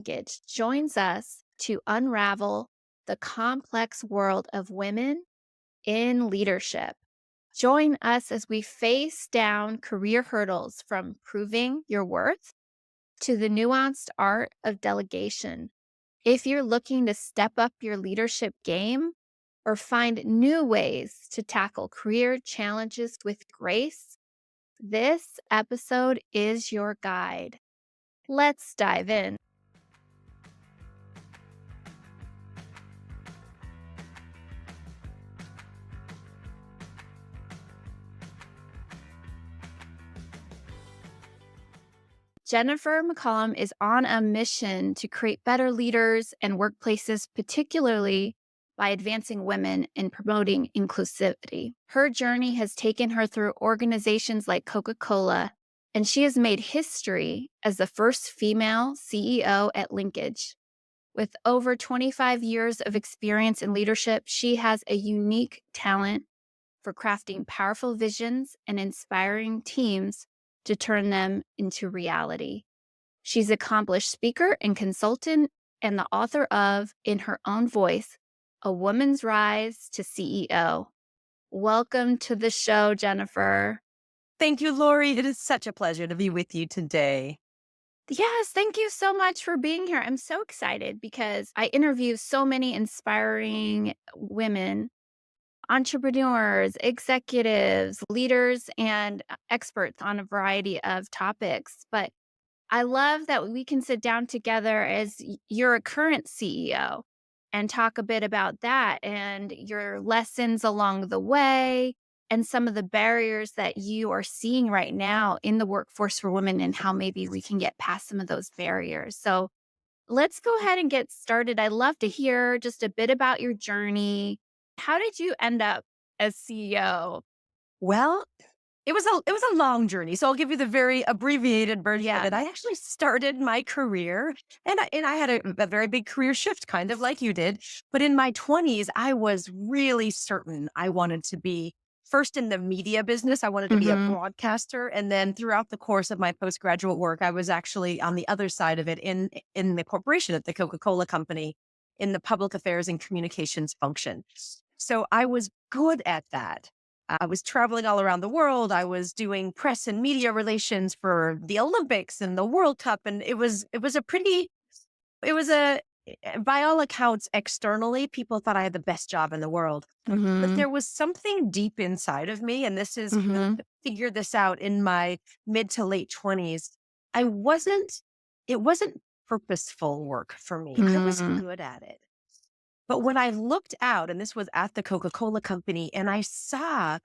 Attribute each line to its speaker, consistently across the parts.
Speaker 1: Linkage joins us to unravel the complex world of women in leadership. Join us as we face down career hurdles from proving your worth to the nuanced art of delegation. If you're looking to step up your leadership game or find new ways to tackle career challenges with grace, this episode is your guide. Let's dive in. Jennifer McCollum is on a mission to create better leaders and workplaces, particularly by advancing women and promoting inclusivity. Her journey has taken her through organizations like Coca-Cola, and she has made history as the first female CEO at Linkage. With over 25 years of experience in leadership, she has a unique talent for crafting powerful visions and inspiring teams to turn them into reality. She's an accomplished speaker and consultant and the author of, in her own voice, A Woman's Rise to CEO. Welcome to the show, Jennifer.
Speaker 2: Thank you, Loree. It is such a pleasure to be with you today.
Speaker 1: Yes, thank you so much for being here. I'm so excited because I interview so many inspiring women, entrepreneurs, executives, leaders, and experts on a variety of topics. But I love that we can sit down together as you're a current CEO and talk a bit about that and your lessons along the way and some of the barriers that you are seeing right now in the workforce for women and how maybe we can get past some of those barriers. So let's go ahead and get started. I'd love to hear just a bit about your journey. How did you end up as CEO?
Speaker 2: Well, it was a long journey, so I'll give you the very abbreviated version of
Speaker 1: Yeah.
Speaker 2: it. I actually started my career, and I had a very big career shift, kind of like you did. But in my 20s, I was really certain I wanted to be first in the media business. I wanted to be a
Speaker 1: Mm-hmm.
Speaker 2: broadcaster, and then throughout the course of my postgraduate work, I was actually on the other side of it in the corporation at the Coca-Cola company in the public affairs and communications function. So I was good at that. I was traveling all around the world. I was doing press and media relations for the Olympics and the World Cup. And it was a, by all accounts, externally, people thought I had the best job in the world. But
Speaker 1: Mm-hmm.
Speaker 2: there was something deep inside of me. And this is kind of
Speaker 1: Mm-hmm.
Speaker 2: figured this out in my mid to late 20s. I wasn't, it wasn't purposeful work for me. I was
Speaker 1: Mm-hmm.
Speaker 2: good at it. But when I looked out, and this was at the Coca-Cola company, and I saw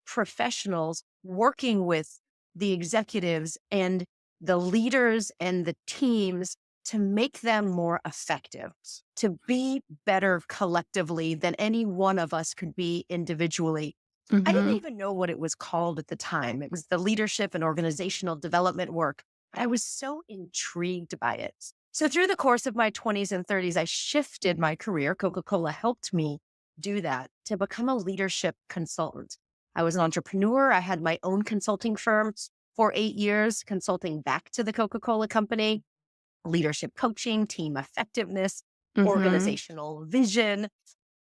Speaker 2: professionals working with the executives and the leaders and the teams to make them more effective, to be better collectively than any one of us could be individually. I didn't
Speaker 1: Mm-hmm.
Speaker 2: even know what it was called at the time. It was the leadership and organizational development work. I was so intrigued by it. So through the course of my 20s and 30s, I shifted my career. Coca-Cola helped me do that to become a leadership consultant. I was an entrepreneur. I had my own consulting firm for 8 years, consulting back to the Coca-Cola company, leadership coaching, team effectiveness,
Speaker 1: Mm-hmm.
Speaker 2: organizational vision,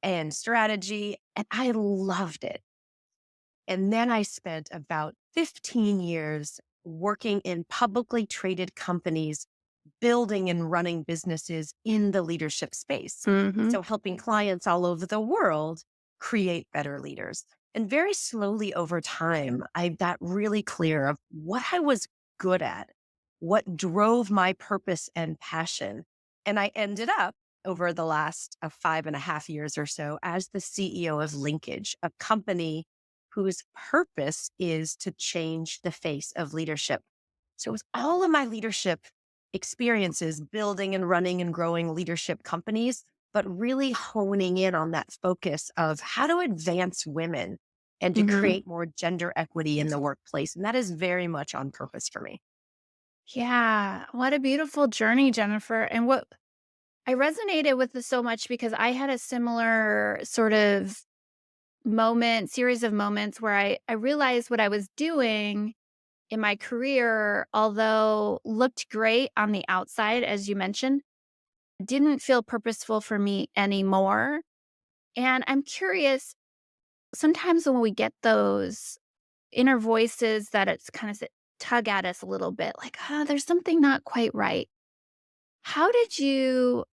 Speaker 2: and strategy. And I loved it. And then I spent about 15 years working in publicly traded companies, building and running businesses in the leadership space.
Speaker 1: Mm-hmm.
Speaker 2: So helping clients all over the world create better leaders. And very slowly over time, I got really clear of what I was good at, what drove my purpose and passion. And I ended up over the last 5.5 years or so as the CEO of Linkage, a company whose purpose is to change the face of leadership. So it was all of my leadership experiences building and running and growing leadership companies, but really honing in on that focus of how to advance women and to
Speaker 1: Mm-hmm.
Speaker 2: create more gender equity in the workplace. And that is very much on purpose for me.
Speaker 1: Yeah. What a beautiful journey, Jennifer. And what I resonated with this so much because I had a similar sort of series of moments where I realized what I was doing in my career, although looked great on the outside, as you mentioned, didn't feel purposeful for me anymore. And I'm curious, sometimes when we get those inner voices that it's kind of tug at us a little bit, like, there's something not quite right. How did you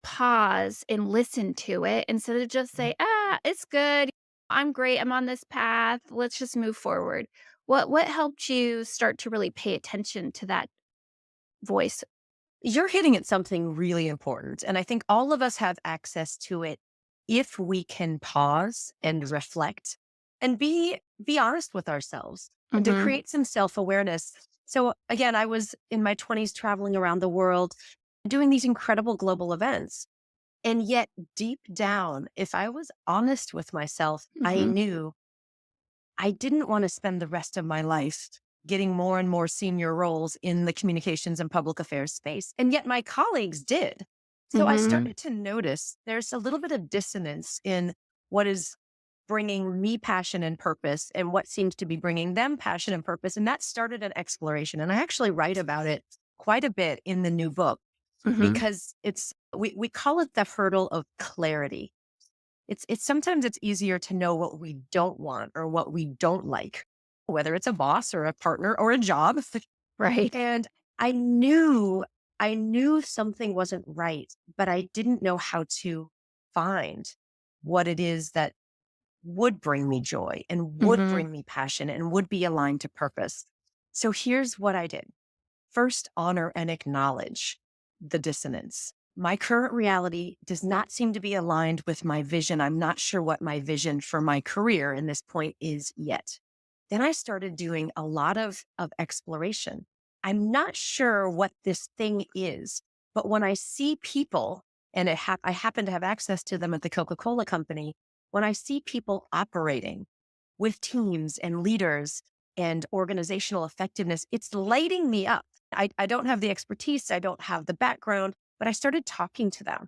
Speaker 1: pause and listen to it instead of just say, it's good. I'm great. I'm on this path. Let's just move forward. What helped you start to really pay attention to that voice?
Speaker 2: You're hitting at something really important. And I think all of us have access to it if we can pause and reflect and be honest with ourselves and to
Speaker 1: Mhm.
Speaker 2: create some self-awareness. So again, I was in my 20s traveling around the world doing these incredible global events. And yet deep down, if I was honest with myself, I
Speaker 1: Mhm.
Speaker 2: knew I didn't want to spend the rest of my life getting more and more senior roles in the communications and public affairs space. And yet my colleagues did. So I
Speaker 1: Mhm.
Speaker 2: started to notice there's a little bit of dissonance in what is bringing me passion and purpose and what seems to be bringing them passion and purpose. And that started an exploration. And I actually write about it quite a bit in the new book
Speaker 1: Mhm.
Speaker 2: because we call it the hurdle of clarity. It's sometimes it's easier to know what we don't want or what we don't like, whether it's a boss or a partner or a job.
Speaker 1: Right.
Speaker 2: And I knew something wasn't right, but I didn't know how to find what it is that would bring me joy and would
Speaker 1: Mhm.
Speaker 2: bring me passion and would be aligned to purpose. So here's what I did. First, honor and acknowledge the dissonance. My current reality does not seem to be aligned with my vision. I'm not sure what my vision for my career in this point is yet. Then I started doing a lot of exploration. I'm not sure what this thing is, but when I see people, and I happen to have access to them at the Coca-Cola company, when I see people operating with teams and leaders and organizational effectiveness, it's lighting me up. I don't have the expertise, I don't have the background, but I started talking to them.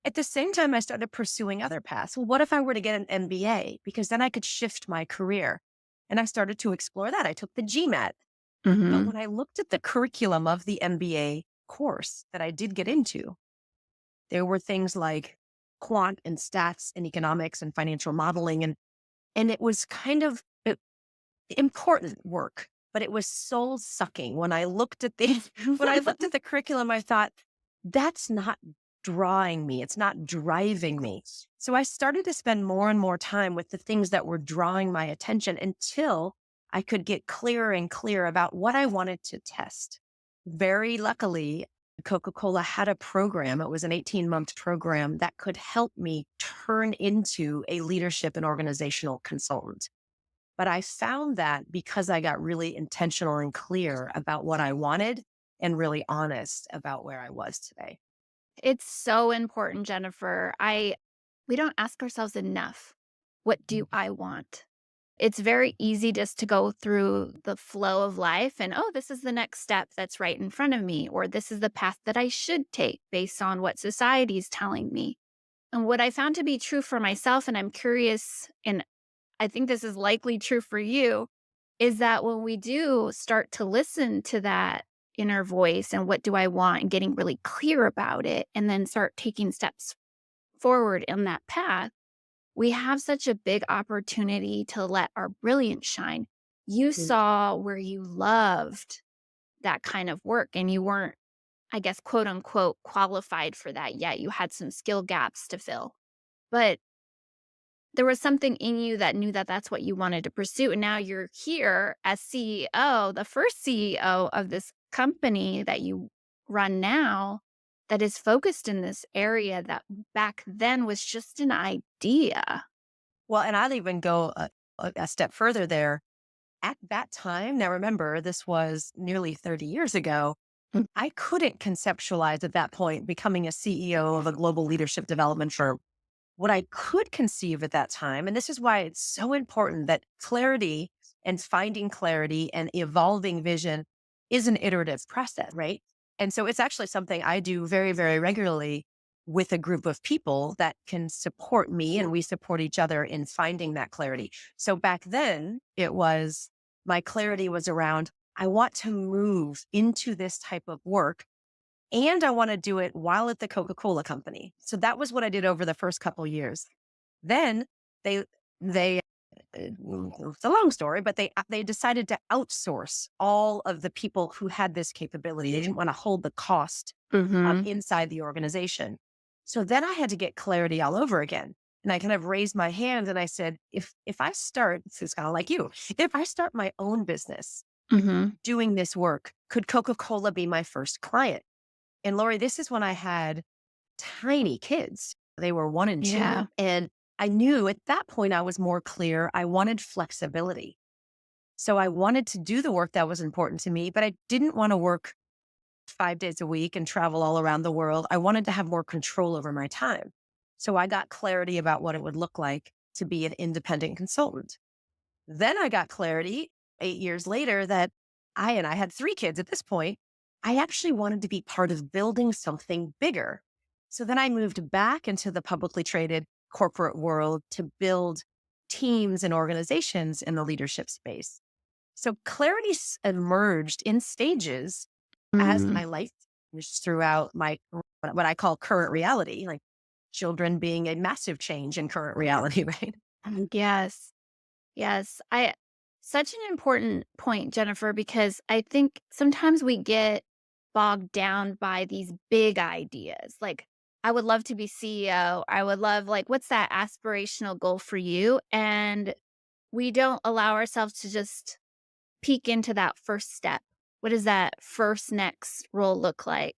Speaker 2: At the same time, I started pursuing other paths. Well, what if I were to get an MBA? Because then I could shift my career. And I started to explore that. I took the GMAT. But
Speaker 1: Mhm.
Speaker 2: when I looked at the curriculum of the MBA course that I did get into, there were things like quant and stats and economics and financial modeling. And it was kind of important work, but it was soul sucking. When I looked at the when I looked at the curriculum, I thought, that's not drawing me. It's not driving me. So I started to spend more and more time with the things that were drawing my attention until I could get clearer and clearer about what I wanted to test. Very luckily, Coca-Cola had a program. It was an 18-month program that could help me turn into a leadership and organizational consultant. But I found that because I got really intentional and clear about what I wanted and really honest about where I was today.
Speaker 1: It's so important, Jennifer. I We don't ask ourselves enough, what do I want? It's very easy just to go through the flow of life and, oh, this is the next step that's right in front of me, or this is the path that I should take based on what society is telling me. And what I found to be true for myself, and I'm curious, and I think this is likely true for you, is that when we do start to listen to that inner voice and what do I want and getting really clear about it, and then start taking steps forward in that path, we have such a big opportunity to let our brilliance shine. You
Speaker 2: Mm.
Speaker 1: saw where you loved that kind of work and you weren't, I guess, quote unquote, qualified for that yet. You had some skill gaps to fill. But there was something in you that knew that that's what you wanted to pursue. And now you're here as CEO, the first CEO of this company that you run now, that is focused in this area that back then was just an idea.
Speaker 2: Well, and I'll even go a step further there. At that time, now remember, this was nearly 30 years ago.
Speaker 1: Mm.
Speaker 2: I couldn't conceptualize at that point becoming a CEO of a global leadership development firm. What I could conceive at that time, and this is why it's so important that clarity and finding clarity and evolving vision is an iterative process, right? And so it's actually something I do very, very regularly with a group of people that can support me and we support each other in finding that clarity. So back then, it was my clarity was around, I want to move into this type of work and I want to do it while at the Coca-Cola company. So that was what I did over the first couple years. Then they they it's a long story, but they decided to outsource all of the people who had this capability. They didn't want to hold the cost
Speaker 1: Mm-hmm.
Speaker 2: inside the organization. So then I had to get clarity all over again. And I kind of raised my hand and I said, if I start, this is kind of like you, if I start my own business
Speaker 1: Mm-hmm.
Speaker 2: doing this work, could Coca-Cola be my first client? And Lori, this is when I had tiny kids. They were 1 and 2.
Speaker 1: Yeah.
Speaker 2: And I knew at that point I was more clear. I wanted flexibility. So I wanted to do the work that was important to me, but I didn't want to work 5 days a week and travel all around the world. I wanted to have more control over my time. So I got clarity about what it would look like to be an independent consultant. Then I got clarity 8 years later that I had 3 kids at this point. I actually wanted to be part of building something bigger. So then I moved back into the publicly traded corporate world to build teams and organizations in the leadership space. So clarity emerged in stages as
Speaker 1: Mm.
Speaker 2: my life changed throughout my what I call current reality, like children being a massive change in current reality, right?
Speaker 1: Yes. Yes. Such an important point, Jennifer, because I think sometimes we get bogged down by these big ideas. Like, I would love to be CEO. I would love, like, what's that aspirational goal for you? And we don't allow ourselves to just peek into that first step. What does that first next role look like?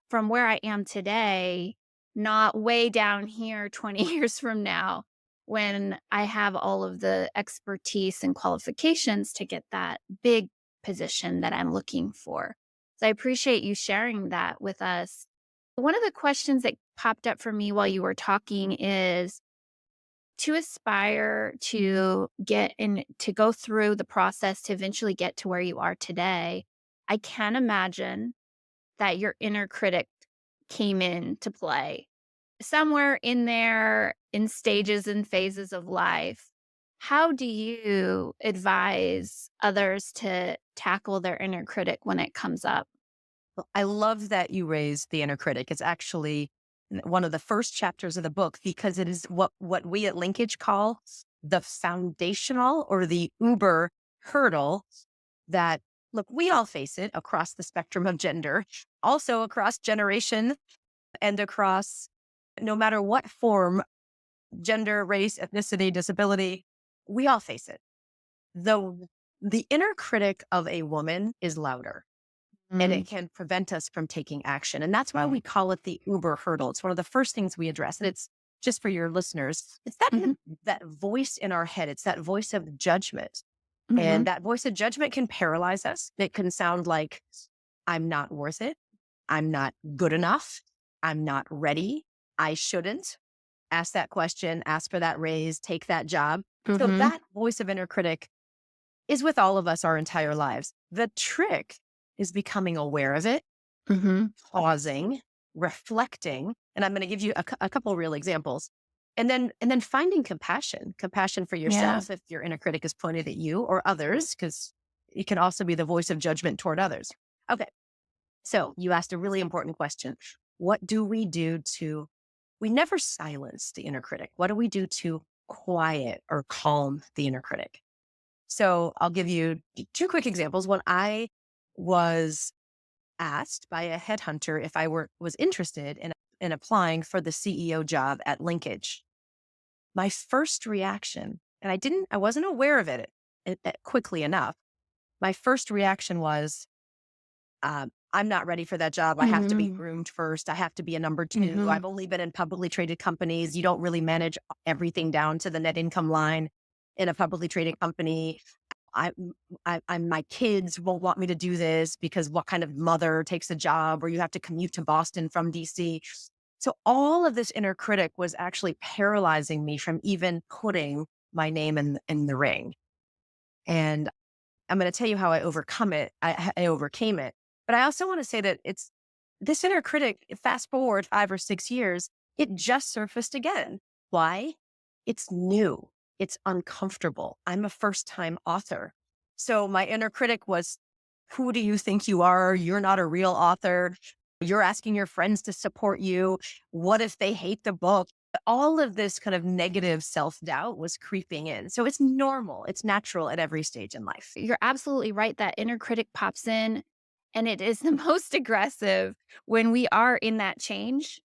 Speaker 1: From where I am today, not way down here 20 years from now when I have all of the expertise and qualifications to get that big position that I'm looking for. So I appreciate you sharing that with us. One of the questions that popped up for me while you were talking is to aspire to get in to go through the process to eventually get to where you are today, I can imagine that your inner critic came into play somewhere in there in stages and phases of life. How do you advise others to tackle their inner critic when it comes up?
Speaker 2: Well, I love that you raised the inner critic. It's actually one of the first chapters of the book because it is what we at Linkage call the foundational or the uber hurdle that, look, we all face it across the spectrum of gender, also across generation and across no matter what form, gender, race, ethnicity, disability, we all face it. Though the inner critic of a woman is louder and
Speaker 1: Mm,
Speaker 2: it can prevent us from taking action. And that's why we call it the Uber hurdle. It's one of the first things we address. And it's just for your listeners, it's
Speaker 1: mhm,
Speaker 2: that voice in our head. It's that voice of judgment.
Speaker 1: mhm,
Speaker 2: And that voice of judgment can paralyze us. It can sound like, I'm not worth it. I'm not good enough. I'm not ready. I shouldn't ask that question, ask for that raise, take that job. So
Speaker 1: mhm,
Speaker 2: that voice of inner critic is with all of us our entire lives. The trick is becoming aware of it,
Speaker 1: mhm.
Speaker 2: pausing, reflecting, and I'm going to give you a couple real examples. And then finding compassion for
Speaker 1: Yeah.
Speaker 2: yourself if your inner critic is pointed at you or others, because it can also be the voice of judgment toward others. Okay. So you asked a really important question. What do we do to, we never silence the inner critic. What do we do to quiet or calm the inner critic? So I'll give you two quick examples. When I was asked by a headhunter if I was interested in applying for the CEO job at Linkage, my first reaction, and I wasn't aware of it quickly enough. My first reaction was, I'm not ready for that job. I have to be
Speaker 1: Mhm,
Speaker 2: groomed first. I have to be a number two.
Speaker 1: mhm.
Speaker 2: I've only been in publicly traded companies. You don't really manage everything down to the net income line in a publicly traded company. I, I'm my kids won't want me to do this because what kind of mother takes a job where you have to commute to Boston from DC? So all of this inner critic was actually paralyzing me from even putting my name in the ring. And I'm going to tell you how I overcome it. I overcame it. But I also want to say that it's this inner critic, fast forward 5 or 6 years, it just surfaced again. Why? It's new. It's uncomfortable. I'm a first time author. So my inner critic was, who do you think you are? You're not a real author. You're asking your friends to support you. What if they hate the book? All of this kind of negative self doubt was creeping in. So it's normal, it's natural at every stage in life.
Speaker 1: You're absolutely right. That inner critic pops in, and it is the most aggressive when we are in that change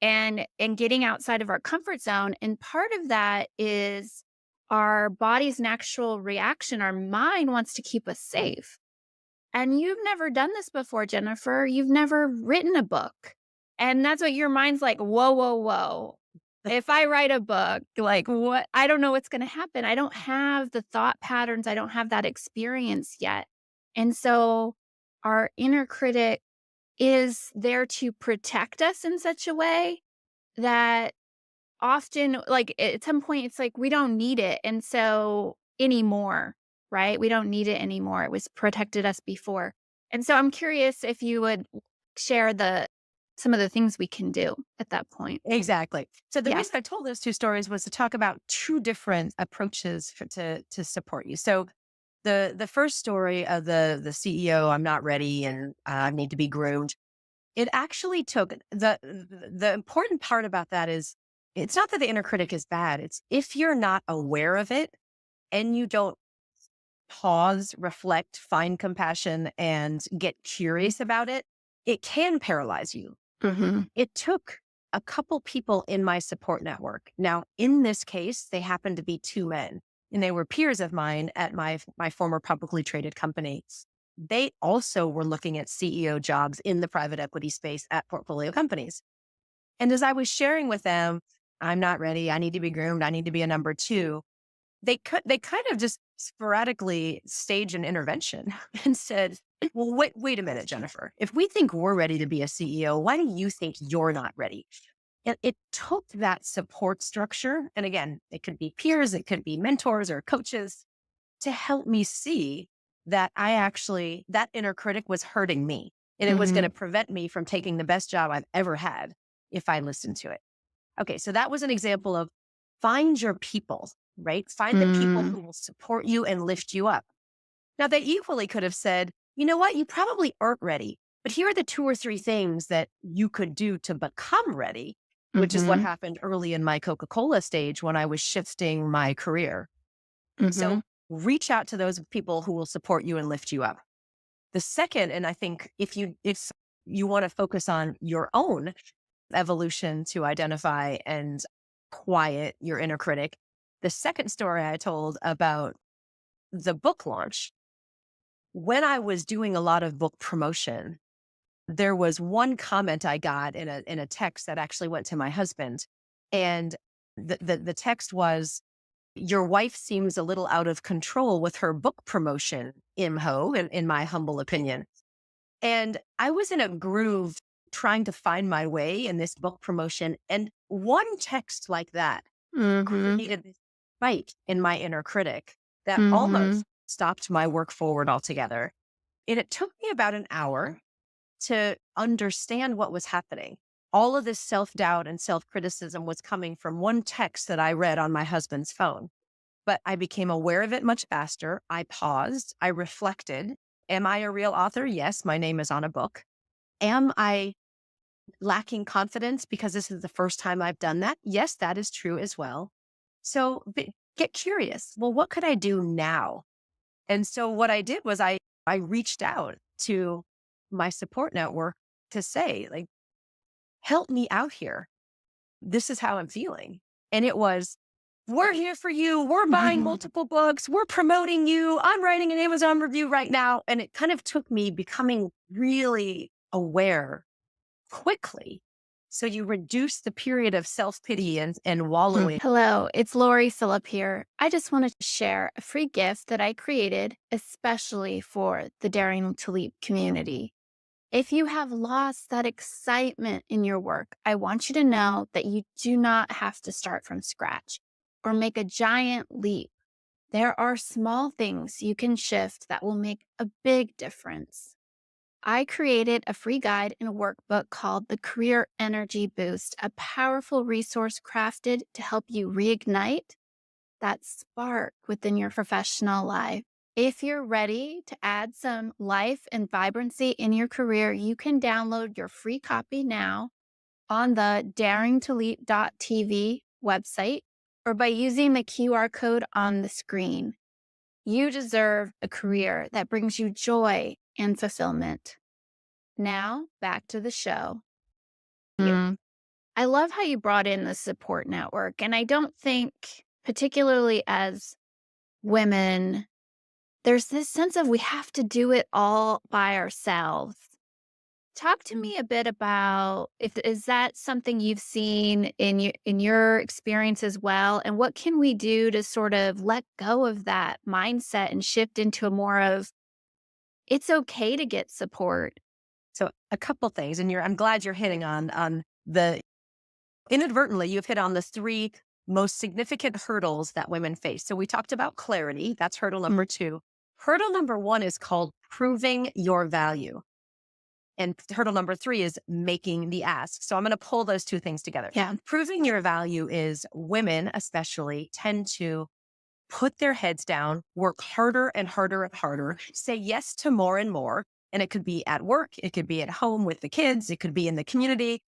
Speaker 1: and getting outside of our comfort zone. And part of that is our body's natural reaction. Our mind wants to keep us safe. And you've never done this before, Jennifer. You've never written a book. And that's what your mind's like, whoa, whoa, whoa. If I write a book, like what? I don't know what's going to happen. I don't have the thought patterns. I don't have that experience yet. And so our inner critic is there to protect us in such a way that often, like, at some point, it's like we don't need it, and so anymore, right? We don't need it anymore. It was protected us before. And so I'm curious if you would share the some of the things we can do at that point.
Speaker 2: Exactly. So the
Speaker 1: Yeah.
Speaker 2: reason I told those two stories was to talk about two different approaches to support you. So the first story of the CEO, I'm not ready and I need to be groomed. It actually took the important part about that is it's not that the inner critic is bad. It's if you're not aware of it and you don't pause, reflect, find compassion, and get curious about it, it can paralyze you.
Speaker 1: Mhm.
Speaker 2: It took a couple people in my support network. Now, in this case, they happened to be two men, and they were peers of mine at my former publicly traded company. They also were looking at CEO jobs in the private equity space at portfolio companies. And as I was sharing with them, I'm not ready. I need to be groomed. I need to be a number two. They kind of just sporadically staged an intervention and said, well, wait a minute, Jennifer. If we think we're ready to be a CEO, why do you think you're not ready? And it took that support structure. And again, it could be peers, it could be mentors or coaches to help me see that that inner critic was hurting me and it was going to
Speaker 1: Mhm.
Speaker 2: prevent me from taking the best job I've ever had if I listened to it. Okay, so that was an example of find your people, right? Find the people
Speaker 1: Mm.
Speaker 2: who will support you and lift you up. Now, they equally could have said, you know what, you probably aren't ready, but here are the two or three things that you could do to become ready, which is what
Speaker 1: Mhm.
Speaker 2: happened early in my Coca-Cola stage when I was shifting my career. So
Speaker 1: Mhm.
Speaker 2: reach out to those people who will support you and lift you up. The second, and I think if you want to focus on your own evolution to identify and quiet your inner critic. The second story I told about the book launch, when I was doing a lot of book promotion, there was one comment I got in a text that actually went to my husband. And the text was, your wife seems a little out of control with her book promotion, Imho, in my humble opinion. And I was in a groove trying to find my way in this book promotion. And one text like that
Speaker 1: Mhm.
Speaker 2: created this spike in my inner critic that
Speaker 1: Mhm.
Speaker 2: almost stopped my work forward altogether. And it took me about an hour to understand what was happening. All of this self doubt and self criticism was coming from one text that I read on my husband's phone. But I became aware of it much faster. I paused. I reflected. Am I a real author? Yes, my name is on a book. Am I lacking confidence because this is the first time I've done that? Yes, that is true as well. So get curious. Well, what could I do now? And so what I did was I reached out to my support network to say, like, help me out here. This is how I'm feeling. And it was, we're here for you. We're buying multiple books. We're promoting you. I'm writing an Amazon review right now. And it kind of took me becoming really aware quickly. So you reduce the period of self pity and wallowing.
Speaker 1: Hello, it's Loree Philip here. I just wanted to share a free gift that I created especially for the Daring to Leap community. If you have lost that excitement in your work, I want you to know that you do not have to start from scratch or make a giant leap. There are small things you can shift that will make a big difference. I created a free guide and a workbook called the Career Energy Boost, a powerful resource crafted to help you reignite that spark within your professional life. If you're ready to add some life and vibrancy in your career, you can download your free copy now on the daringtoleap.tv website or by using the QR code on the screen. You deserve a career that brings you joy and fulfillment. Now, back to the show.
Speaker 2: You.
Speaker 1: I love how you brought in the support network. And I don't think, particularly as women, there's this sense of we have to do it all by ourselves. Talk to me a bit about if is that something you've seen in your experience as well? And what can we do to sort of let go of that mindset and shift into a more of it's okay to get support?
Speaker 2: So a couple things, and I'm glad you're hitting on the inadvertently, you've hit on the three most significant hurdles that women face. So we talked about clarity. That's hurdle number two. Hurdle number one is called proving your value. And hurdle number three is making the ask. So I'm going to pull those two things together.
Speaker 1: Yeah.
Speaker 2: Proving your value is women, especially, tend to put their heads down, work harder and harder and harder, say yes to more and more. And it could be at work, it could be at home with the kids, it could be in the community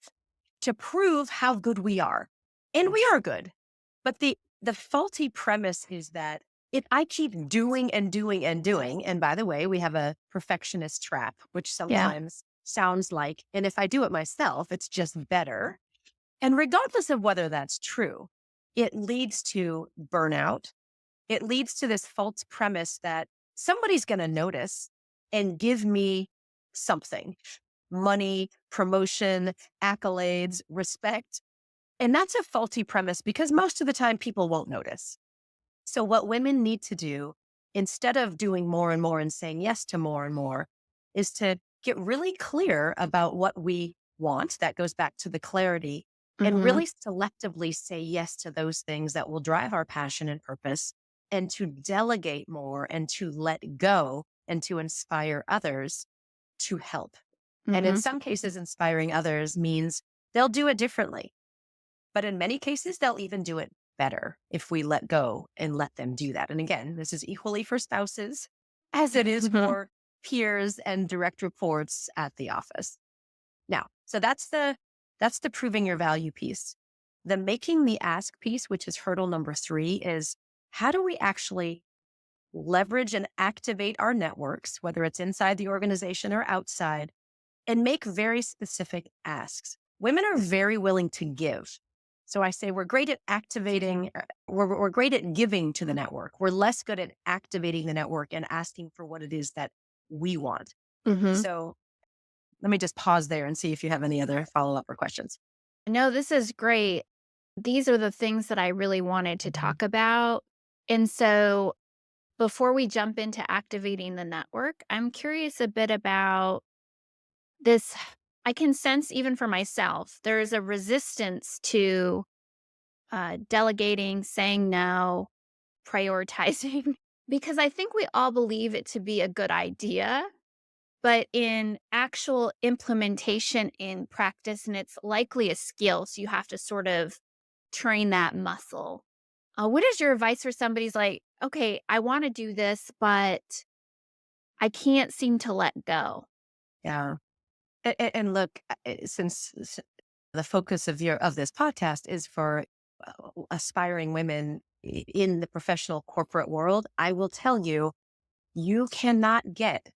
Speaker 2: to prove how good we are. And we are good. But the faulty premise is that if I keep doing and doing and doing, and by the way, we have a perfectionist trap, which
Speaker 1: Yeah.
Speaker 2: sometimes sounds like, and if I do it myself, it's just better. And regardless of whether that's true, it leads to burnout. It leads to this false premise that somebody's going to notice and give me something: money, promotion, accolades, respect. And that's a faulty premise because most of the time people won't notice. So, what women need to do instead of doing more and more and saying yes to more and more is to get really clear about what we want. That goes back to the clarity, and
Speaker 1: Hmm.
Speaker 2: really selectively say yes to those things that will drive our passion and purpose, and to delegate more and to let go and to inspire others to help. And in
Speaker 1: Hmm.
Speaker 2: some cases, inspiring others means they'll do it differently. But in many cases, they'll even do it better if we let go and let them do that. And again, this is equally for spouses as it is for peers and direct reports at the office. Now, so that's the proving your value piece. The making the ask piece, which is hurdle number three, is how do we actually leverage and activate our networks, whether it's inside the organization or outside, and make very specific asks. Women are very willing to give. So I say we're great at activating, we're great at giving to the network. We're less good at activating the network and asking for what it is that we want.
Speaker 1: Hmm.
Speaker 2: So let me just pause there and see if you have any other follow up or questions.
Speaker 1: No, this is great. These are the things that I really wanted to talk about. And so before we jump into activating the network, I'm curious a bit about this. I can sense even for myself, there is a resistance to delegating, saying no, prioritizing, because I think we all believe it to be a good idea. But in actual implementation in practice, and it's likely a skill, so you have to sort of train that muscle. What is your advice for somebody's like, okay, I want to do this, but I can't seem to let go?
Speaker 2: Yeah. And look, since the focus of this podcast is for aspiring women in the professional corporate world, I will tell you, you cannot get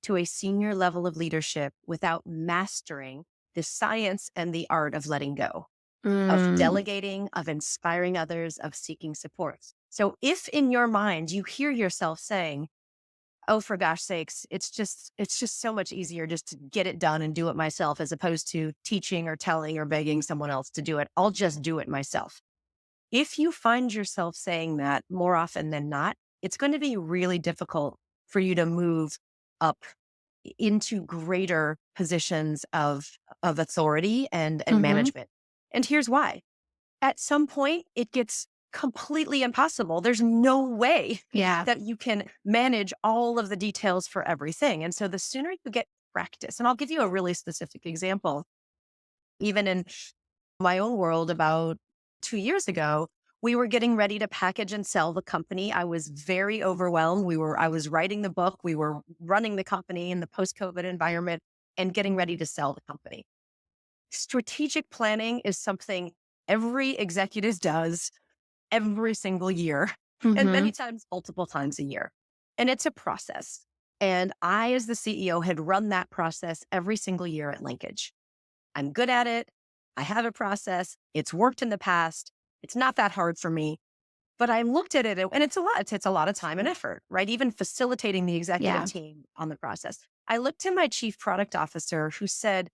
Speaker 2: to a senior level of leadership without mastering the science and the art of letting go, of
Speaker 1: Mm,
Speaker 2: delegating, of inspiring others, of seeking support. So if in your mind you hear yourself saying, oh, for gosh sakes, it's just so much easier just to get it done and do it myself as opposed to teaching or telling or begging someone else to do it. I'll just do it myself. If you find yourself saying that more often than not, it's going to be really difficult for you to move up into greater positions of authority and
Speaker 1: mhm.
Speaker 2: management. And here's why. At some point, it gets completely impossible. There's no way
Speaker 1: Yeah.
Speaker 2: that you can manage all of the details for everything. And so the sooner you get practice, and I'll give you a really specific example, even in my own world about 2 years ago, We were getting ready to package and sell the company. I was very overwhelmed. I was writing the book. We were running the company in the post-COVID environment and getting ready to sell the company. Strategic planning is something every executive does every single year, and
Speaker 1: Mm-hmm.
Speaker 2: many times, multiple times a year. And it's a process. And I, as the CEO, had run that process every single year at Linkage. I'm good at it. I have a process. It's worked in the past. It's not that hard for me. But I looked at it and it's a lot. It's a lot of time and effort, right? Even facilitating the executive
Speaker 1: Yeah.
Speaker 2: team on the process. I looked to my chief product officer who said,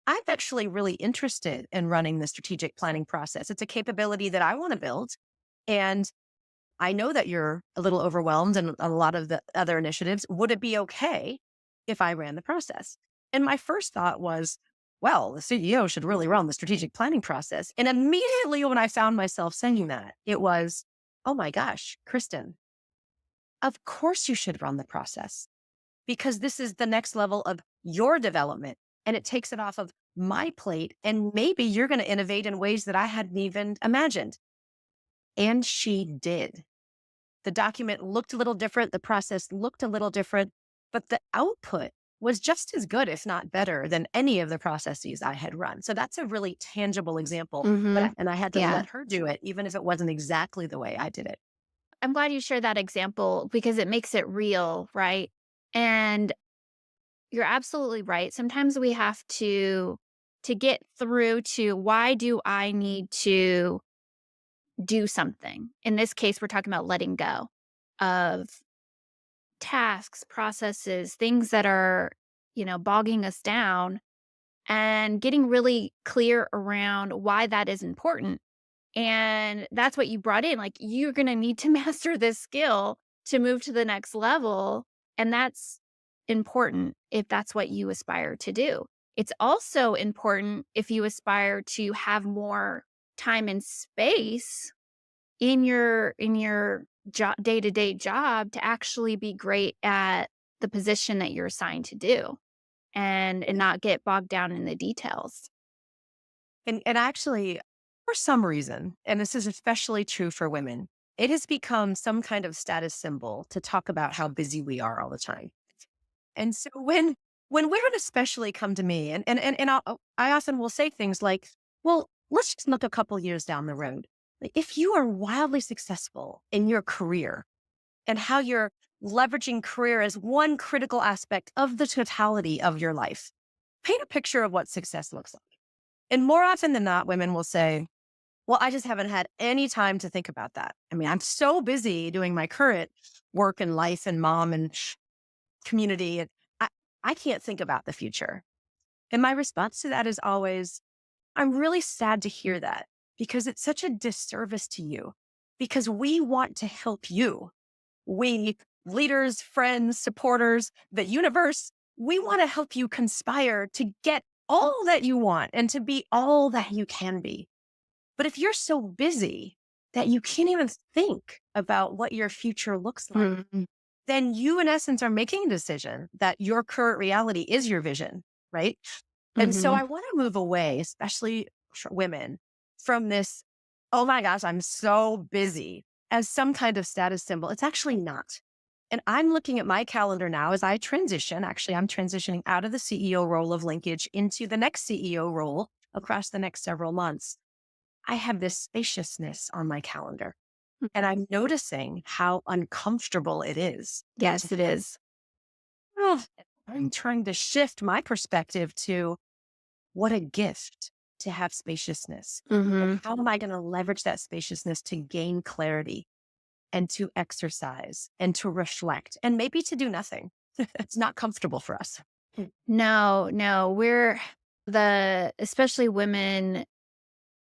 Speaker 2: I'm actually really interested in running the strategic planning process. It's a capability that I want to build. And I know that you're a little overwhelmed in a lot of the other initiatives. Would it be okay if I ran the process? And my first thought was, well, the CEO should really run the strategic planning process. And immediately when I found myself saying that, it was, oh my gosh, Kristen, of course you should run the process because this is the next level of your development and it takes it off of my plate. And maybe you're going to innovate in ways that I hadn't even imagined. And she did. The document looked a little different. The process looked a little different, but the output was just as good, if not better, than any of the processes I had run. So that's a really tangible example.
Speaker 1: Mm-hmm.
Speaker 2: And I had to
Speaker 1: Yeah.
Speaker 2: let her do it, even if it wasn't exactly the way I did it.
Speaker 1: I'm glad you shared that example because it makes it real, right? And you're absolutely right. Sometimes we have to get through to why do I need to do something? In this case, we're talking about letting go of tasks, processes, things that are, bogging us down and getting really clear around why that is important. And that's what you brought in. Like, you're going to need to master this skill to move to the next level. And that's important if that's what you aspire to do. It's also important if you aspire to have more time and space in your day-to-day job to actually be great at the position that you're assigned to do and not get bogged down in the details.
Speaker 2: And actually, for some reason, and this is especially true for women, it has become some kind of status symbol to talk about how busy we are all the time. And so when women especially come to me and I often will say things like, well, let's just look a couple years down the road. Like if you are wildly successful in your career and how you're leveraging career as one critical aspect of the totality of your life, paint a picture of what success looks like. And more often than not, women will say, well, I just haven't had any time to think about that. I mean, I'm so busy doing my current work and life and mom and community. And I can't think about the future. And my response to that is always, I'm really sad to hear that because it's such a disservice to you because we want to help you. We leaders, friends, supporters, the universe, we want to help you conspire to get all that you want and to be all that you can be. But if you're so busy that you can't even think about what your future looks like,
Speaker 1: Mhm,
Speaker 2: then you, in essence, are making a decision that your current reality is your vision, right? And so
Speaker 1: mhm.
Speaker 2: I want to move away, especially for women, from this, oh my gosh, I'm so busy as some kind of status symbol. It's actually not. And I'm looking at my calendar now as I transition. Actually, I'm transitioning out of the CEO role of Linkage into the next CEO role across the next several months. I have this spaciousness on my calendar. And I'm noticing how uncomfortable it is to
Speaker 1: Yes, it
Speaker 2: have.
Speaker 1: is.
Speaker 2: Oh, I'm trying to shift my perspective to what a gift to have spaciousness. And
Speaker 1: Mhm.
Speaker 2: how am I going to leverage that spaciousness to gain clarity and to exercise and to reflect and maybe to do nothing? It's not comfortable for us.
Speaker 1: No, no, especially women,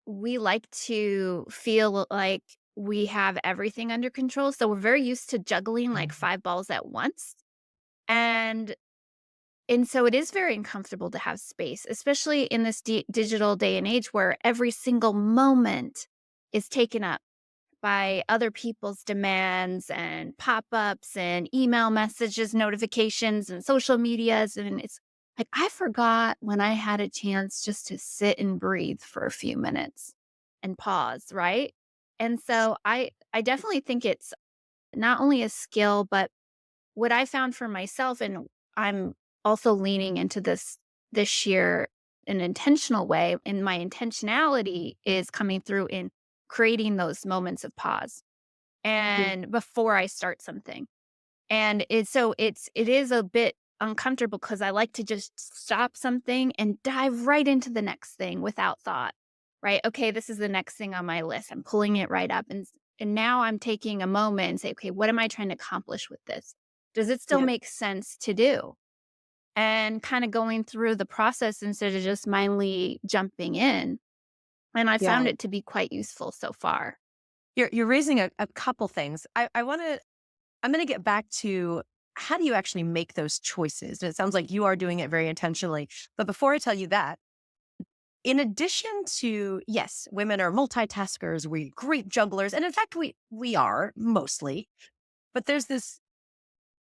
Speaker 1: we like to feel like we have everything under control, so we're very used to juggling like 5 balls at once, and so it is very uncomfortable to have space, especially in this digital day and age where every single moment is taken up by other people's demands and pop-ups and email messages, notifications, and social medias, and it's like, I forgot when I had a chance just to sit and breathe for a few minutes and pause, right? And so I definitely think it's not only a skill, but what I found for myself, and I'm also leaning into this year in an intentional way, and my intentionality is coming through in creating those moments of pause and before I start something. And it is a bit uncomfortable because I like to just stop something and dive right into the next thing without thought. Right? Okay, this is the next thing on my list. I'm pulling it right up and now I'm taking a moment and say, okay, what am I trying to accomplish with this? Does it still
Speaker 2: Yeah.
Speaker 1: make sense to do? And kind of going through the process instead of just mindly jumping in. And I found
Speaker 2: Yeah.
Speaker 1: it to be quite useful so far.
Speaker 2: You're raising a couple things. I'm gonna get back to how do you actually make those choices? And it sounds like you are doing it very intentionally. But before I tell you that, in addition to, yes, women are multitaskers, we great jugglers, and in fact we are mostly, but there's this,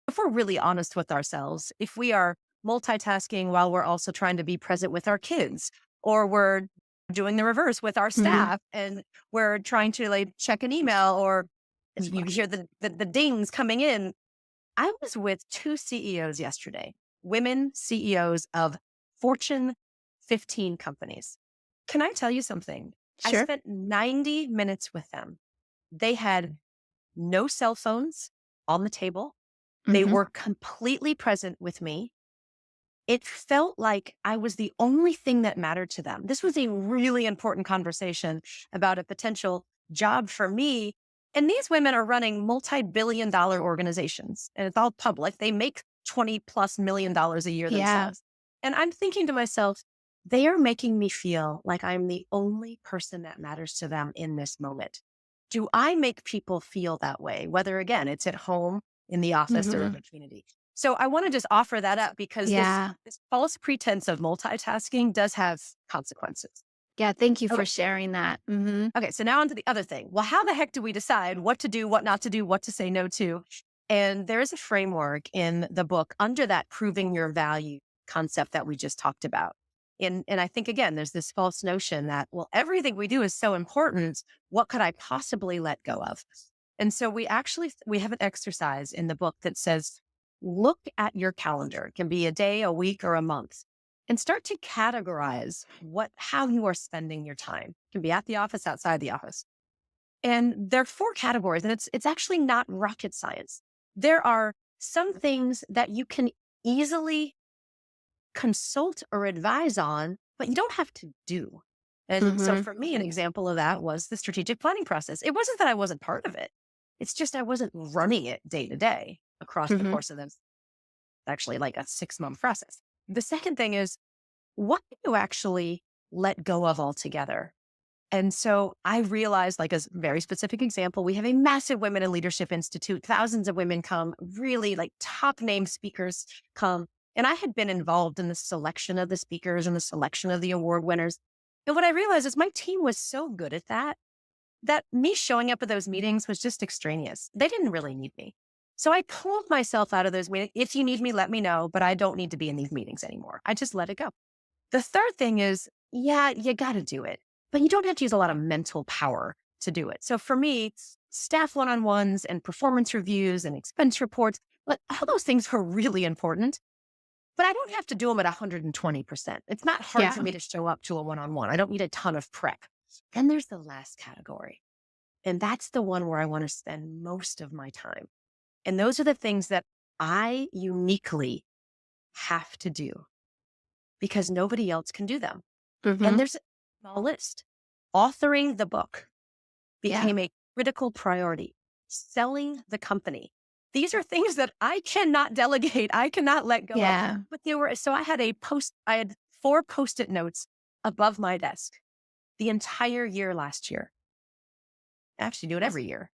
Speaker 2: if we're really honest with ourselves, if we are multitasking while we're also trying to be present with our kids, or we're doing the reverse with our
Speaker 1: Mhm.
Speaker 2: staff and we're trying to like check an email, or if you hear the dings coming in. I was with two CEOs yesterday, women CEOs of Fortune 15 companies. Can I tell you something? I
Speaker 1: Sure.
Speaker 2: spent 90 minutes with them. They had no cell phones on the table. They
Speaker 1: Mhm.
Speaker 2: were completely present with me. It felt like I was the only thing that mattered to them. This was a really important conversation about a potential job for me. And these women are running multi-billion-dollar organizations, and it's all public. They make 20 plus $1 million a year
Speaker 1: Yeah.
Speaker 2: themselves. And I'm thinking to myself, they are making me feel like I'm the only person that matters to them in this moment. Do I make people feel that way? Whether again, it's at home, in the office, or in
Speaker 1: Mhm.
Speaker 2: the community. So I want to just offer that up because
Speaker 1: Yeah.
Speaker 2: this false pretense of multitasking does have consequences.
Speaker 1: Yeah, thank you for
Speaker 2: Okay.
Speaker 1: sharing that. Mhm.
Speaker 2: Okay. So now on to the other thing. Well, how the heck do we decide what to do, what not to do, what to say no to? And there is a framework in the book under that proving your value concept that we just talked about. And I think, again, there's this false notion that, well, everything we do is so important. What could I possibly let go of? And so we have an exercise in the book that says, look at your calendar. It can be a day, a week, or a month, and start to categorize how you are spending your time. It can be at the office, outside the office. And there are four categories, and it's actually not rocket science. There are some things that you can easily consult or advise on, but you don't have to do. And so
Speaker 1: Mhm.
Speaker 2: for me, an example of that was the strategic planning process. It wasn't that I wasn't part of it. It's just I wasn't running it day to day across the
Speaker 1: Mhm.
Speaker 2: course of them, actually like a 6-month process. The second thing is, what do you actually let go of altogether? And so I realized, like a very specific example, we have a massive Women in Leadership Institute. Thousands of women come, really like top name speakers come. And I had been involved in the selection of the speakers and the selection of the award winners. And what I realized is my team was so good at that me showing up at those meetings was just extraneous. They didn't really need me. So I pulled myself out of those meetings. If you need me, let me know, but I don't need to be in these meetings anymore. I just let it go. The third thing is, yeah, you got to do it, but you don't have to use a lot of mental power to do it. So for me, it's staff one-on-ones and performance reviews and expense reports, but all those things are really important, but I don't have to do them at 120%. It's not hard for
Speaker 1: Yeah.
Speaker 2: me to show up to a one-on-one. I don't need a ton of prep. Then there's the last category. And that's the one where I want to spend most of my time. And those are the things that I uniquely have to do because nobody else can do them. And
Speaker 1: Mhm.
Speaker 2: there's a small list. Authoring the book
Speaker 1: Yeah.
Speaker 2: became a critical priority. Selling the company. These are things that I cannot delegate. I cannot let go of.
Speaker 1: Yeah.
Speaker 2: But they were, so I had 4 post-it notes above my desk the entire year last year. I actually do it every year.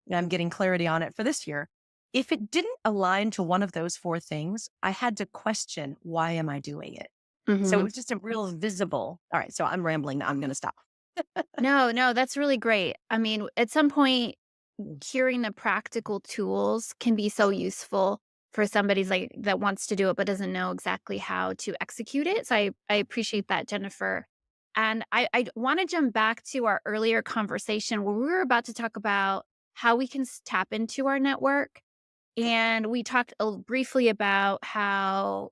Speaker 2: And I'm getting clarity on it for this year. If it didn't align to one of those 4 things, I had to question, why am I doing it? So it
Speaker 1: Mhm.
Speaker 2: was just a real visible. All right. So I'm rambling now. I'm going to stop.
Speaker 1: No, no, that's really great. I mean, at some point, hearing the practical tools can be so useful for somebody's like that wants to do it but doesn't know exactly how to execute it. So I appreciate that, Jennifer. And I want to jump back to our earlier conversation where we were about to talk about how we can tap into our network. And we talked briefly about how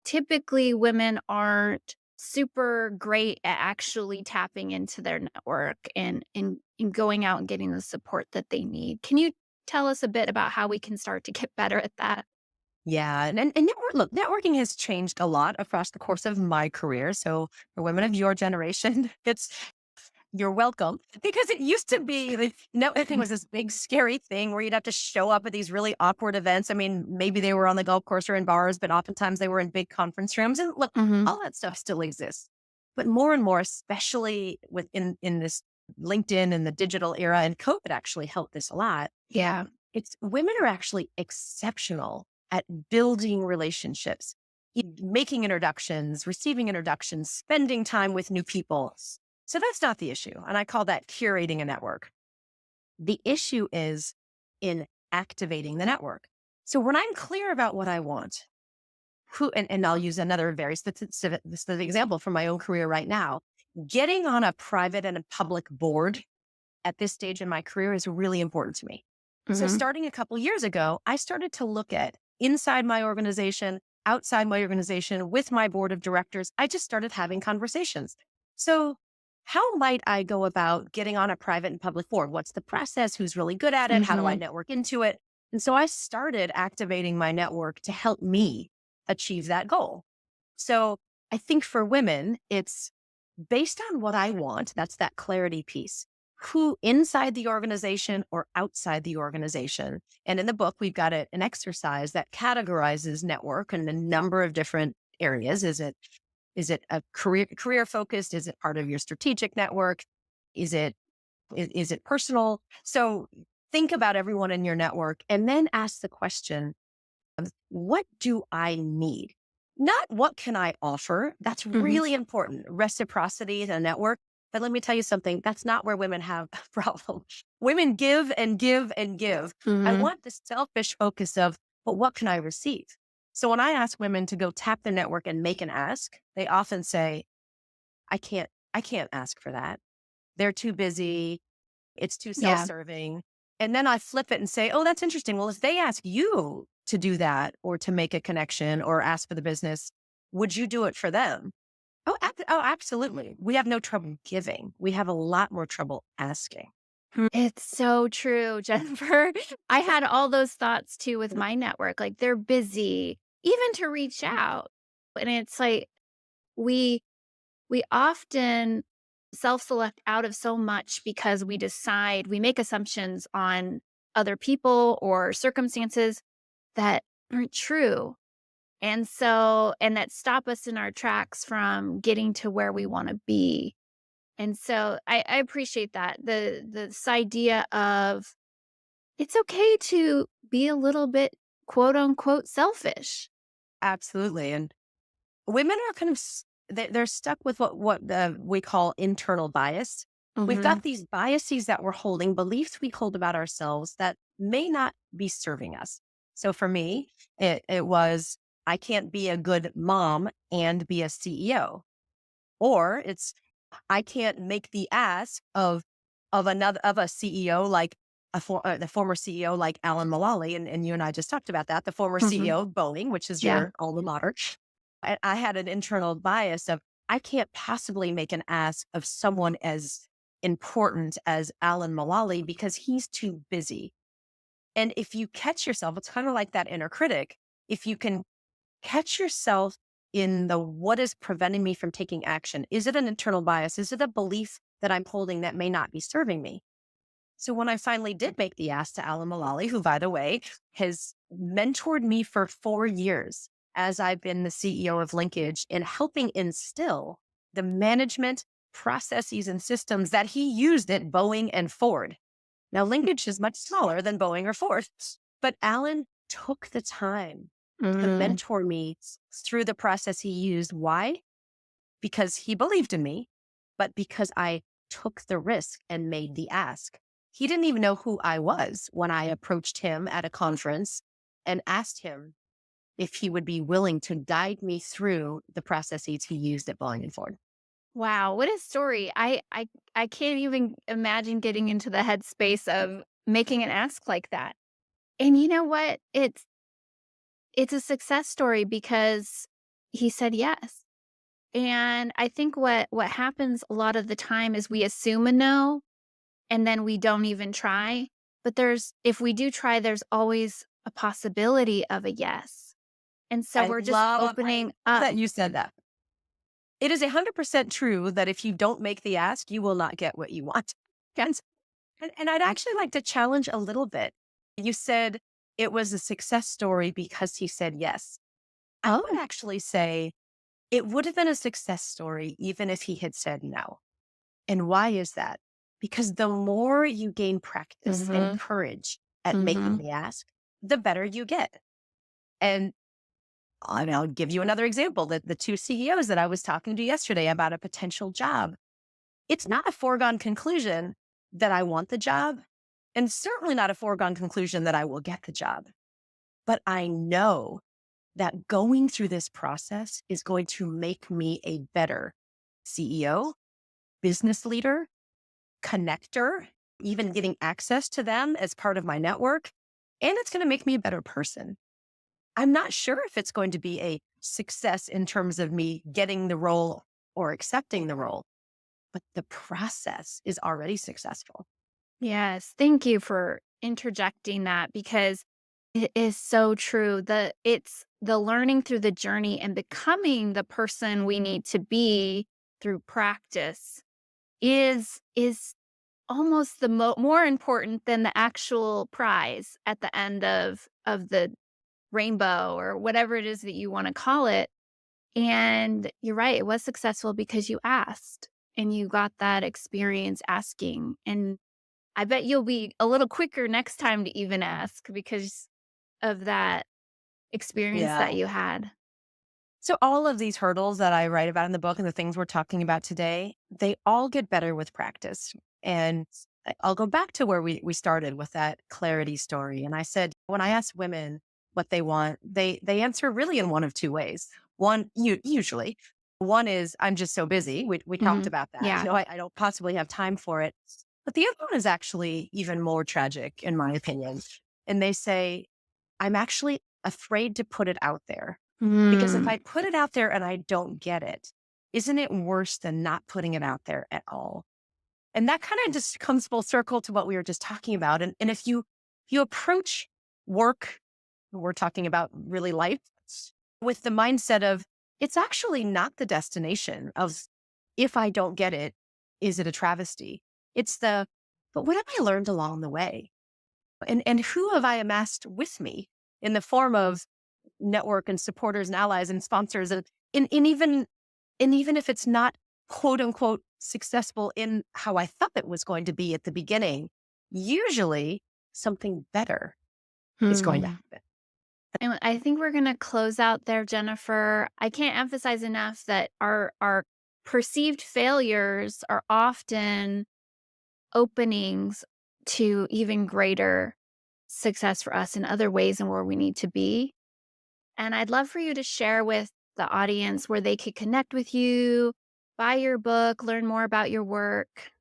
Speaker 1: typically women aren't super great at actually tapping into their network and going out and getting the support that they need. Can you tell us a bit about how we can start to get better at that?
Speaker 2: Yeah. And look, networking has changed a lot across the course of my career. So for women of your generation, you're welcome. Because it used to be like networking was this big scary thing where you'd have to show up at these really awkward events. I mean, maybe they were on the golf course or in bars, but oftentimes they were in big conference rooms. And look,
Speaker 1: Mhm.
Speaker 2: all that stuff still exists. But more and more, especially in this LinkedIn and the digital era, and COVID actually helped this a lot.
Speaker 1: Yeah.
Speaker 2: It's women are actually exceptional at building relationships, making introductions, receiving introductions, spending time with new people. So that's not the issue. And I call that curating a network. The issue is in activating the network. So when I'm clear about what I want, and I'll use another very specific example from my own career right now, getting on a private and a public board at this stage in my career is really important to me. So
Speaker 1: Mhm.
Speaker 2: starting a couple years ago, I started to look at inside my organization, outside my organization, with my board of directors. I just started having conversations. So how might I go about getting on a private and public board? What's the process? Who's really good at it? How do I
Speaker 1: Mhm.
Speaker 2: network into it? And so I started activating my network to help me achieve that goal. So I think for women, it's based on what I want. That's that clarity piece. Who inside the organization or outside the organization? And in the book, we've got an exercise that categorizes network in a number of different areas. Is it a career focused? Is it part of your strategic network? Is it is it personal? So think about everyone in your network and then ask the question, what do I need? Not what can I offer? That's
Speaker 1: Mhm.
Speaker 2: really important. Reciprocity in a network. But let me tell you something, that's not where women have a problem. Women give and give and give. I
Speaker 1: Mhm.
Speaker 2: want the selfish focus of, but what can I receive? So when I ask women to go tap their network and make an ask, they often say, I can't ask for that. They're too busy. It's too
Speaker 1: Yeah.
Speaker 2: self-serving. And then I flip it and say, oh, that's interesting. Well, if they ask you to do that or to make a connection or ask for the business, would you do it for them? Oh, absolutely. We have no trouble giving. We have a lot more trouble asking.
Speaker 1: It's so true, Jennifer. I had all those thoughts too with my network. Like they're busy, even to reach out. And it's like we we often self-select out of so much because we make assumptions on other people or circumstances that aren't true. And that stop us in our tracks from getting to where we want to be. And so I appreciate that. This idea of it's okay to be a little bit quote unquote selfish.
Speaker 2: Absolutely. And women are kind of they're stuck with what we call internal bias. We've
Speaker 1: Mhm.
Speaker 2: got these biases that we're holding, beliefs we hold about ourselves that may not be serving us. So for me, it was I can't be a good mom and be a CEO, or it's I can't make the ask of a CEO like the former CEO like Alan Mulally, and you and I just talked about that, the former
Speaker 1: Mhm.
Speaker 2: CEO of Boeing, which is
Speaker 1: Yeah.
Speaker 2: your alma mater. I had an internal bias of I can't possibly make an ask of someone as important as Alan Mulally because he's too busy. And if you catch yourself, it's kind of like that inner critic. If you can catch yourself in the what is preventing me from taking action, is it an internal bias? Is it a belief that I'm holding that may not be serving me? So when I finally did make the ask to Alan Mulally, who, by the way, has mentored me for 4 years as I've been the CEO of Linkage in helping instill the management processes and systems that he used at Boeing and Ford. Now, Linkage is much smaller than Boeing or Ford, but Alan took the time to
Speaker 1: Mhm.
Speaker 2: mentor me through the process he used. Why? Because he believed in me, but because I took the risk and made the ask. He didn't even know who I was when I approached him at a conference and asked him if he would be willing to guide me through the processes he used at Boeing and Ford.
Speaker 1: Wow, what a story. I can't even imagine getting into the headspace of making an ask like that. And you know what? It's a success story because he said yes. And I think what happens a lot of the time is we assume a no and then we don't even try. But there's if we do try, there's always a possibility of a yes. And so we're just
Speaker 2: I
Speaker 1: opening
Speaker 2: love
Speaker 1: up.
Speaker 2: that you said that. It is 100% true that if you don't make the ask, you will not get what you want. And I'd actually like to challenge a little bit. You said it was a success story because he said yes. I would
Speaker 1: Oh.
Speaker 2: actually say it would have been a success story even if he had said no. And why is that? Because the more you gain practice and
Speaker 1: Mhm.
Speaker 2: courage at making
Speaker 1: Mhm.
Speaker 2: the ask, the better you get. And I'll give you another example. The two CEOs that I was talking to yesterday about a potential job, it's not a foregone conclusion that I want the job, and certainly not a foregone conclusion that I will get the job. But I know that going through this process is going to make me a better CEO, business leader, connector, even getting access to them as part of my network. And it's going to make me a better person. I'm not sure if it's going to be a success in terms of me getting the role or accepting the role, but the process is already successful.
Speaker 1: Yes, thank you for interjecting that because it is so true. It's the learning through the journey and becoming the person we need to be through practice is almost the more important than the actual prize at the end of the rainbow or whatever it is that you want to call it. And you're right, it was successful because you asked and you got that experience asking. And I bet you'll be a little quicker next time to even ask because of that experience that
Speaker 2: Yeah.
Speaker 1: you had.
Speaker 2: So all of these hurdles that I write about in the book and the things we're talking about today, they all get better with practice. And I'll go back to where we started with that clarity story. And I said, when I ask women what they want, they answer really in one of two ways. One, usually, one is I'm just so busy. We talked
Speaker 1: Mhm.
Speaker 2: about that.
Speaker 1: Yeah.
Speaker 2: I don't possibly have time for it. But the other one is actually even more tragic, in my opinion. And they say, I'm actually afraid to put it out there because if
Speaker 1: Mm.
Speaker 2: I put it out there and I don't get it, isn't it worse than not putting it out there at all? And that kind of just comes full circle to what we were just talking about. And if you approach work, we're talking about really life, with the mindset of it's actually not the destination of if I don't get it, is it a travesty? It's the but what have I learned along the way? And who have I amassed with me in the form of network and supporters and allies and sponsors and even if it's not quote unquote successful in how I thought it was going to be at the beginning, usually something better is going to
Speaker 1: Hmm.
Speaker 2: happen.
Speaker 1: And I think we're gonna close out there, Jennifer. I can't emphasize enough that our perceived failures are often openings to even greater success for us in other ways and where we need to be. And I'd love for you to share with the audience where they could connect with you, buy your book, learn more about your work.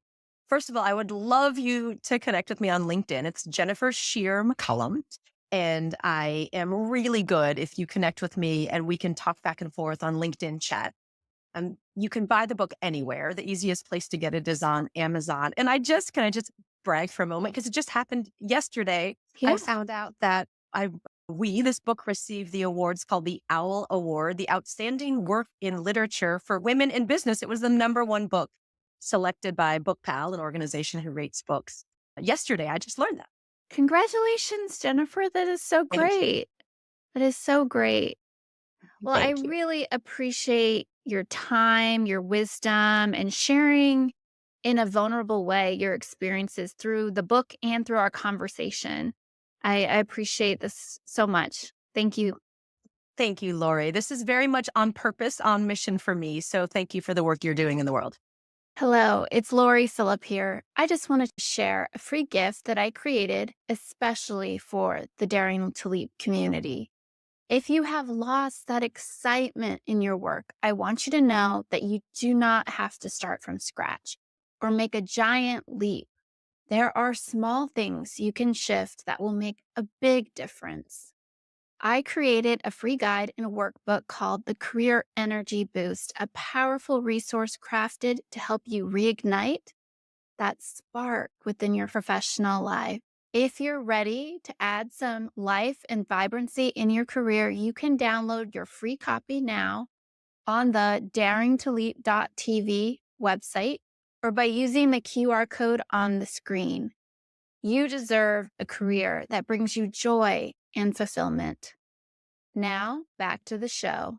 Speaker 2: First of all, I would love you to connect with me on LinkedIn. It's Jennifer Shear McCollum. And I am really good if you connect with me and we can talk back and forth on LinkedIn chat. You can buy the book anywhere. The easiest place to get it is on Amazon. And can I just brag for a moment? Because it just happened yesterday. I
Speaker 1: Yeah.
Speaker 2: found out that this book received the awards called the OWL Award, the Outstanding Work in Literature for Women in Business. It was the number one book selected by BookPal, an organization who rates books. Yesterday, I just learned that.
Speaker 1: Congratulations, Jennifer. That is so
Speaker 2: Thank you.
Speaker 1: great. That is so great. Well, I
Speaker 2: Thank you.
Speaker 1: really appreciate your time, your wisdom, and sharing in a vulnerable way your experiences through the book and through our conversation. I appreciate this so much. Thank you.
Speaker 2: Thank you, Lori. This is very much on purpose, on mission for me. So thank you for the work you're doing in the world.
Speaker 1: Hello, it's Loree Philip here. I just wanted to share a free gift that I created especially for the Daring to Leap community. If you have lost that excitement in your work, I want you to know that you do not have to start from scratch or make a giant leap. There are small things you can shift that will make a big difference. I created a free guide and a workbook called the Career Energy Boost, a powerful resource crafted to help you reignite that spark within your professional life. If you're ready to add some life and vibrancy in your career, you can download your free copy now on the daringtoleap.tv website or by using the QR code on the screen. You deserve a career that brings you joy and fulfillment. Now, back to the show.